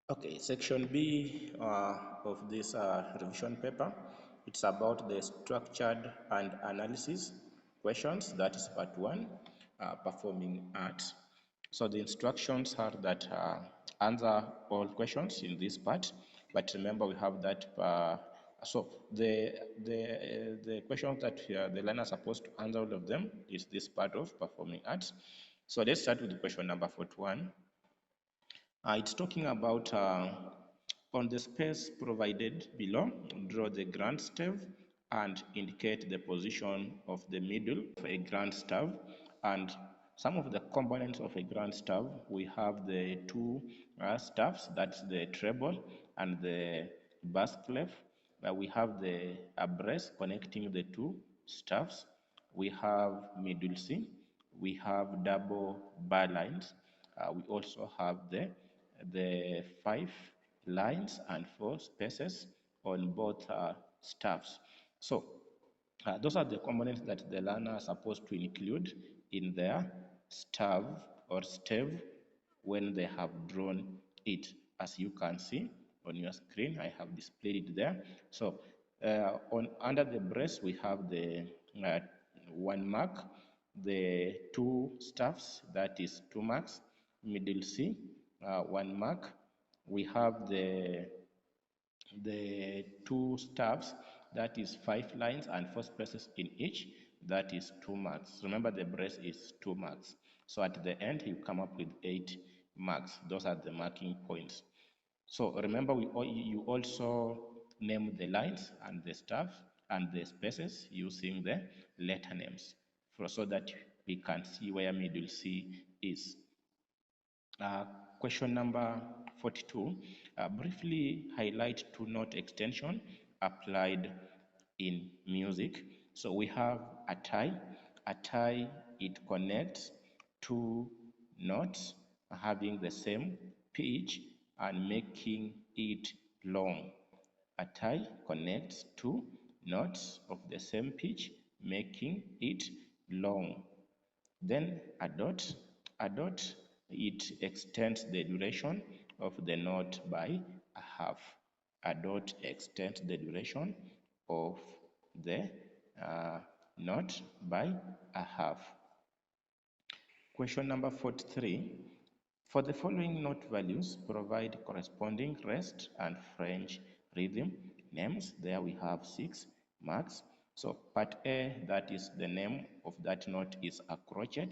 Okay, section B of this revision paper, it's about the structured and analysis questions. That is part one, performing arts. So the instructions are that answer all questions in this part, but remember we have that. So the questions that the learner is supposed to answer all of them is this part of performing arts. So let's start with the question number 41. It's talking about on the space provided below, draw the grand stave and indicate the position of the middle of a grand stave. And some of the components of a grand stave, we have the two staves, that's the treble and the bass clef. We have the brace connecting the two staves. We have middle C. We have double bar lines. We also have the 5 lines and 4 spaces on both staffs. So those are the components that the learner is supposed to include in their staff or stave when they have drawn it. As you can see on your screen, I have displayed it there. So under the brace, we have the 1 mark, the 2 staffs, that is 2 marks, middle C, 1 mark. We have the 2 staffs, that is 5 lines and 4 spaces in each, that is 2 marks. Remember the brace is 2 marks. So at the end, you come up with 8 marks. Those are the marking points. So remember, you also name the lines and the staff and the spaces using the letter names so that we can see where middle C is. Question number 42, briefly highlight two-note extension applied in music. So we have a tie. A tie, it connects two notes having the same pitch and making it long. A tie connects two notes of the same pitch, making it long. Then a dot, it extends the duration of the note by a half. A dot extends the duration of the note by a half. Question number 43. For the following note values, provide corresponding rest and French rhythm names. There we have 6 marks. So part A, that is the name of that note is a crochet.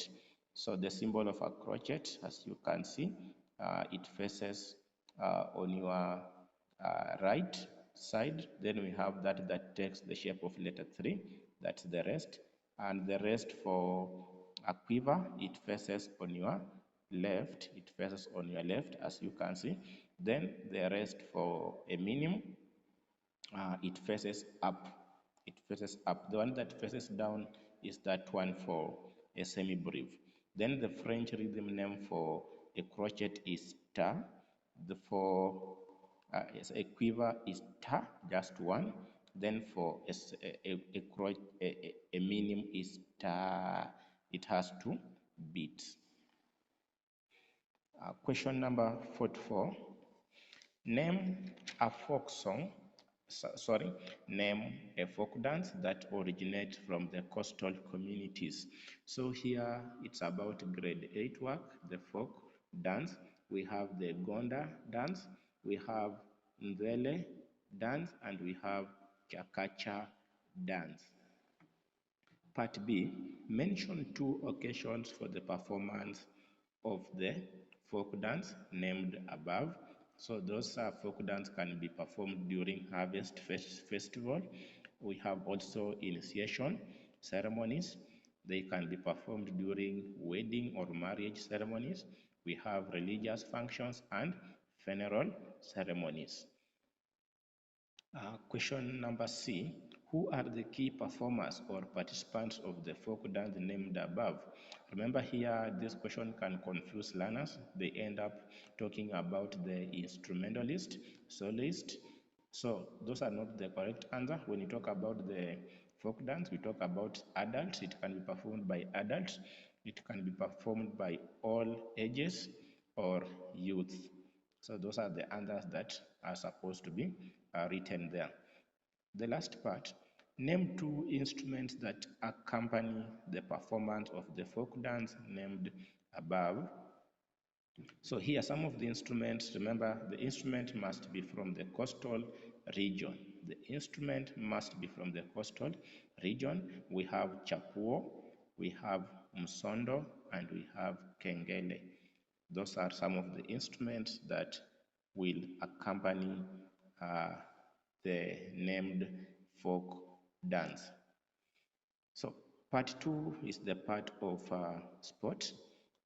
So the symbol of a crochet, as you can see, it faces on your right side. Then we have that takes the shape of letter 3. That's the rest. And the rest for a quiver, it faces on your left. It faces on your left, as you can see. Then the rest for a minimum, it faces up. It faces up. The one that faces down is that one for a semi-breve. Then the French rhythm name for a crochet is ta. The for a quiver is ta, just one. Then for a minimum is ta. It has 2 beats. Question number 44. Name a folk song, name a folk dance that originates from the coastal communities. So here it's about grade 8 work, the folk dance. We have the Gonda dance, we have Ndwele dance, and we have Chakacha dance. Part B, mention 2 occasions for the performance of the folk dance named above. So those folk dance can be performed during harvest festival. We have also initiation ceremonies. They can be performed during wedding or marriage ceremonies. We have religious functions and funeral ceremonies. Question number C, who are the key performers or participants of the folk dance named above? Remember here, this question can confuse learners. They end up talking about the instrumentalist, soloist. So those are not the correct answer. When you talk about the folk dance, we talk about adults. It can be performed by adults. It can be performed by all ages or youth. So those are the answers that are supposed to be written there. The last part, name two instruments that accompany the performance of the folk dance named above. So here some of the instruments, remember the instrument must be from the coastal region. The instrument must be from the coastal region. We have chapuo, we have msondo, and we have kengele. Those are some of the instruments that will accompany the named folk dance. So part 2 is the part of sport,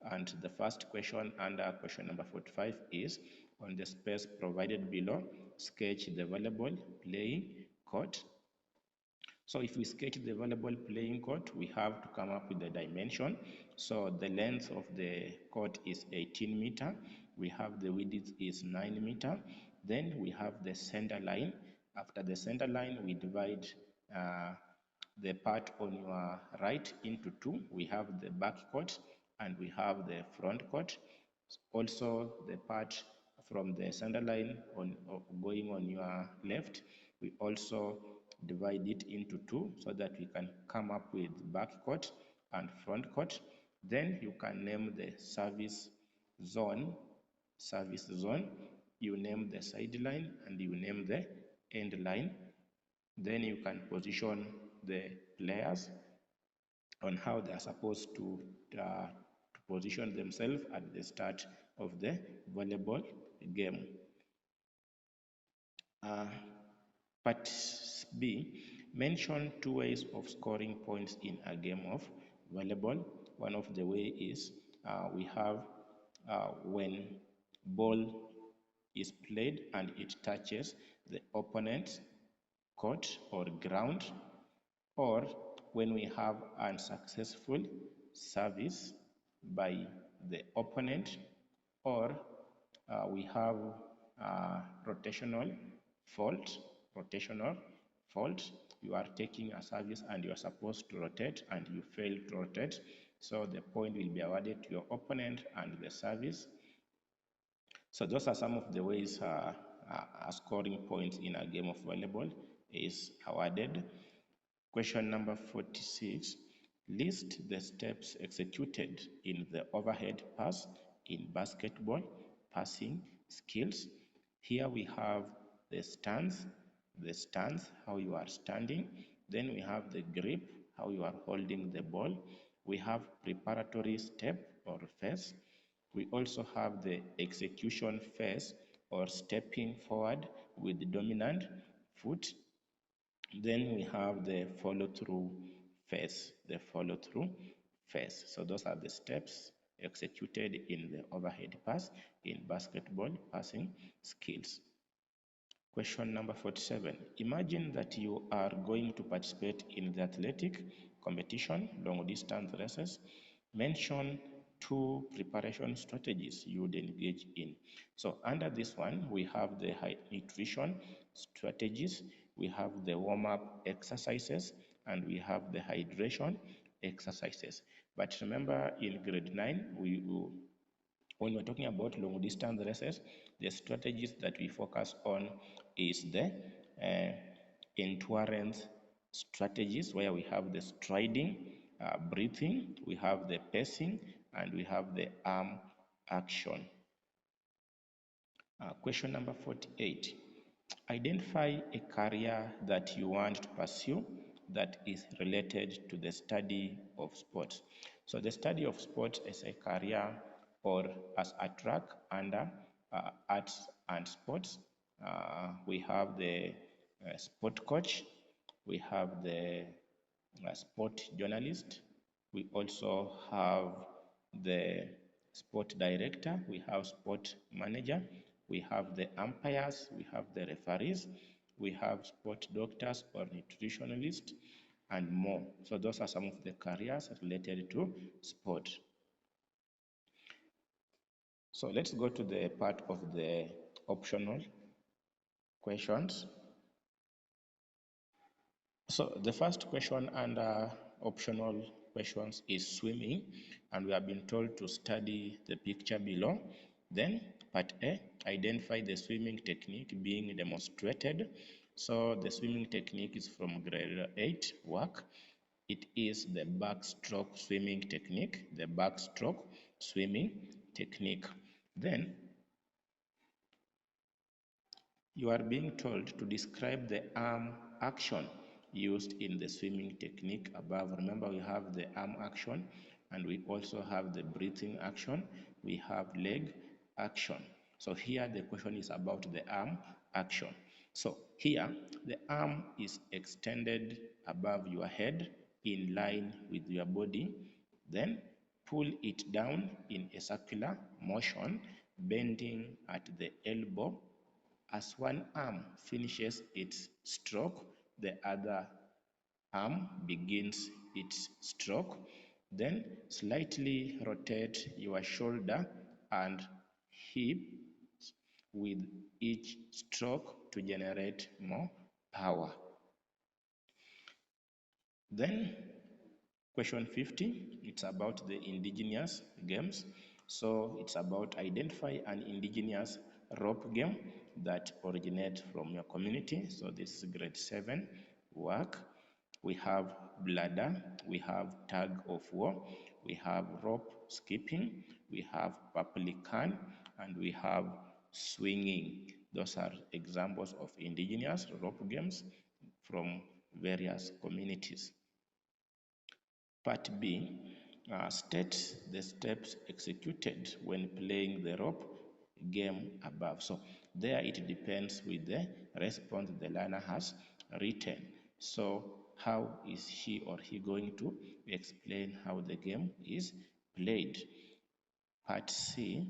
and the first question under question number 45 is, on the space provided below, sketch the volleyball playing court. So if we sketch the volleyball playing court, we have to come up with the dimension. So the length of the court is 18 meter. We have the width is 9 meter. Then we have the center line. After the center line, we divide the part on your right into two. We have the back court and we have the front court. Also, the part from the center line going on your left, we also divide it into two so that we can come up with back court and front court. Then you can name the service zone. You name the sideline and you name the end line. Then you can position the players on how they are supposed to position themselves at the start of the volleyball game. Part B, mention two ways of scoring points in a game of volleyball. One of the way is we have when ball is played and it touches the opponent's court or ground, or when we have unsuccessful service by the opponent, or we have rotational fault. You are taking a service and you are supposed to rotate and you fail to rotate, so the point will be awarded to your opponent and the service. So those are some of the ways scoring points in a game of volleyball is awarded. Question number 46, list the steps executed in the overhead pass in basketball passing skills. Here we have the stance, how you are standing. Then we have the grip, how you are holding the ball. We have preparatory step or phase. We also have the execution phase or stepping forward with the dominant foot. Then we have the follow-through phase, So those are the steps executed in the overhead pass in basketball passing skills. Question number 47. Imagine that you are going to participate in the athletic competition, long distance races. Mention two preparation strategies you would engage in. So under this one, we have the high nutrition strategies, we have the warm-up exercises, and we have the hydration exercises. But remember, in grade 9, when we're talking about long distance races, the strategies that we focus on is the endurance strategies, where we have the striding, breathing, we have the pacing, and we have the arm action. Question number 48. Identify a career that you want to pursue that is related to the study of sports. So the study of sports is a career or as a track under arts and sports. We have the sport coach, we have the sport journalist, we also have the sport director, we have sport manager, we have the umpires, we have the referees, we have sport doctors or nutritionalists, and more. So those are some of the careers related to sport. So let's go to the part of the optional questions. So the first question under optional questions is swimming, and we have been told to study the picture below. Then part A, identify the swimming technique being demonstrated. So the swimming technique is from grade 8 work. It is the backstroke swimming technique, the backstroke swimming technique. Then you are being told to describe the arm action used in the swimming technique above. Remember, we have the arm action and we also have the breathing action. We have leg action. So here the question is about the arm action. So here the arm is extended above your head in line with your body. Then pull it down in a circular motion, bending at the elbow. As one arm finishes its stroke, the other arm begins its stroke. Then slightly rotate your shoulder and hip with each stroke to generate more power. Then question 50, it's about the indigenous games. So it's about identify an indigenous rope game that originates from your community. So this is grade 7 work. We have bladder, we have tug of war, we have rope skipping, we have paplican, and we have swinging. Those are examples of indigenous rope games from various communities. Part B, state the steps executed when playing the rope game above. So there it depends with the response the learner has written. So how is she or he going to explain how the game is played? Part C,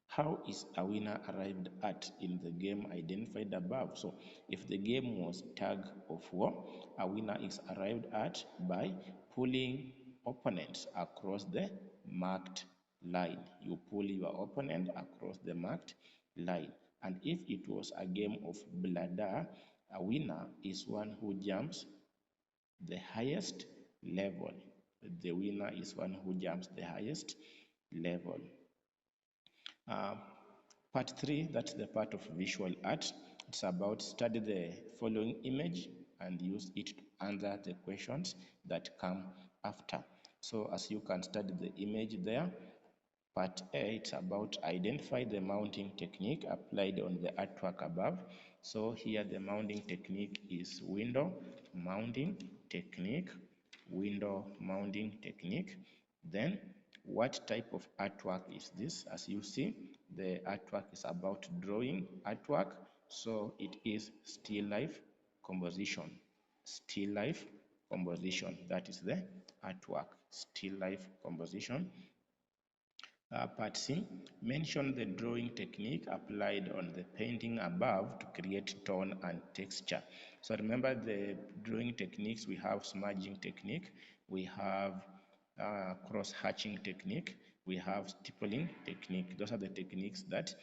how is a winner arrived at in the game identified above? So if the game was tug of war, a winner is arrived at by pulling opponents across the marked line. You pull your opponent across the marked line. And if it was a game of bladder, a winner is one who jumps the highest level. The winner is one who jumps the highest level. Uh, Part 3, that's the part of visual art. It's about study the following image and use it to answer the questions that come after. So as you can study the image there, part A, it's about identify the mounting technique applied on the artwork above. So here the mounting technique is window mounting technique, window mounting technique. Then what type of artwork is this? As you see, the artwork is about drawing artwork. So it is still life composition. Still life composition. That is the artwork. Still life composition. Part C, mention the drawing technique applied on the painting above to create tone and texture. So remember the drawing techniques, we have smudging technique, we have cross-hatching technique, we have stippling technique. Those are the techniques that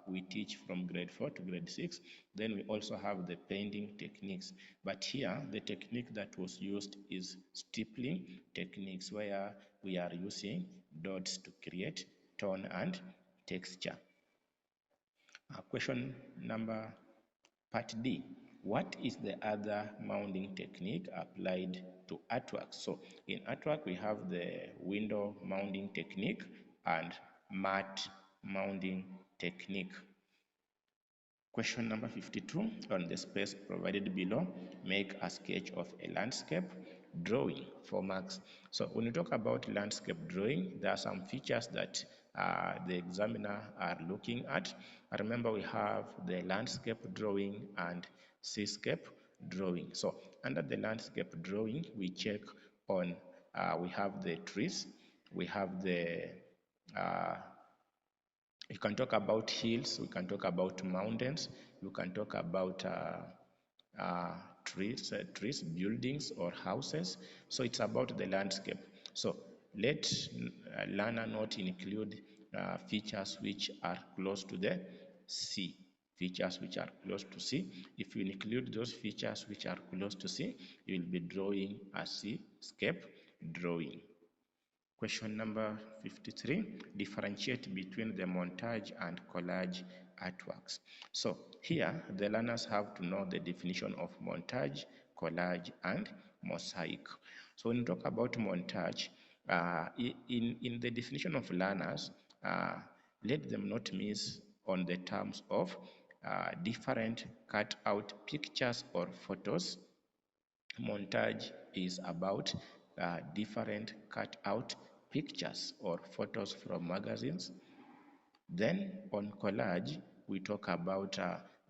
we teach from grade 4 to grade 6. Then we also have the painting techniques. But here, the technique that was used is stippling techniques, where we are using dots to create tone and texture. Question number part D. What is the other mounting technique applied to artwork? So in artwork, we have the window mounting technique and mat mounting technique. Question number 52, on the space provided below, make a sketch of a landscape drawing for marks. So when you talk about landscape drawing, there are some features that the examiner are looking at. Remember, we have the landscape drawing and seascape drawing. So under the landscape drawing, we check on, we have the trees, we have the you can talk about hills, we can talk about mountains, you can talk about trees, buildings or houses. So it's about the landscape. So let learner not include features which are close to the sea. Features which are close to sea. If you include those features which are close to sea, you will be drawing a seascape drawing. Question number 53, differentiate between the montage and collage artworks. So here the learners have to know the definition of montage, collage and mosaic. So when we talk about montage, in the definition of learners, let them not miss on the terms of different cut out pictures or photos. Montage is about different cut out pictures or photos from magazines. Then on collage, we talk about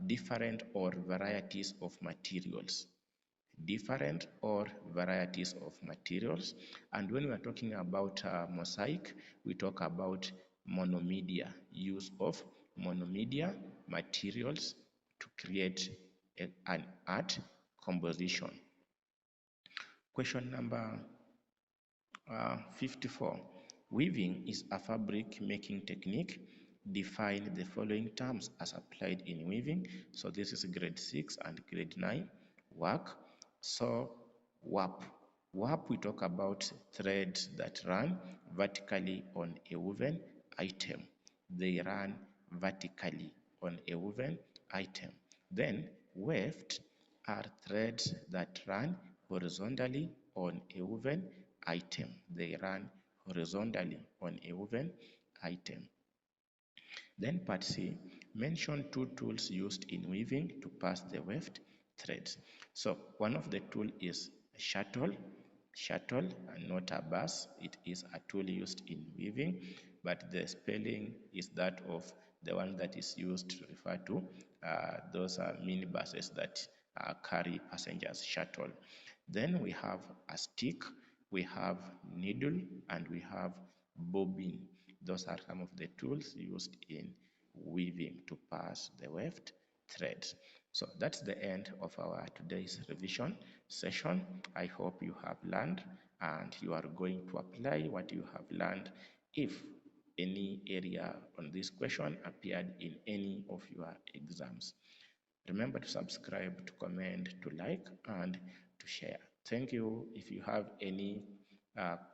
different or varieties of materials. Different or varieties of materials. And when we are talking about mosaic, we talk about monomedia, use of monomedia materials to create an art composition. Question number 54. Weaving is a fabric making technique. Define the following terms as applied in weaving. So this is grade 6 and grade 9 work. So warp. Warp, we talk about threads that run vertically on a woven item. They run vertically on a woven item. Then weft are threads that run horizontally on a woven item. They run horizontally on a woven item. Then part C, mention two tools used in weaving to pass the weft threads. So one of the tool is shuttle, and not a bus. It is a tool used in weaving, but the spelling is that of the one that is used to refer to those mini buses that carry passengers, shuttle. Then we have a stick, we have needle, and we have bobbin. Those are some of the tools used in weaving to pass the weft threads. So that's the end of our today's revision session. I hope you have learned and you are going to apply what you have learned if any area on this question appeared in any of your exams. Remember to subscribe, to comment, to like, and to share. Thank you. If you have any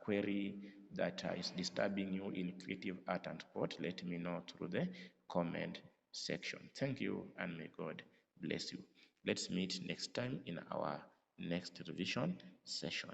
query that is disturbing you in creative art and sport, let me know through the comment section. Thank you, and may God bless you. Let's meet next time in our next revision session.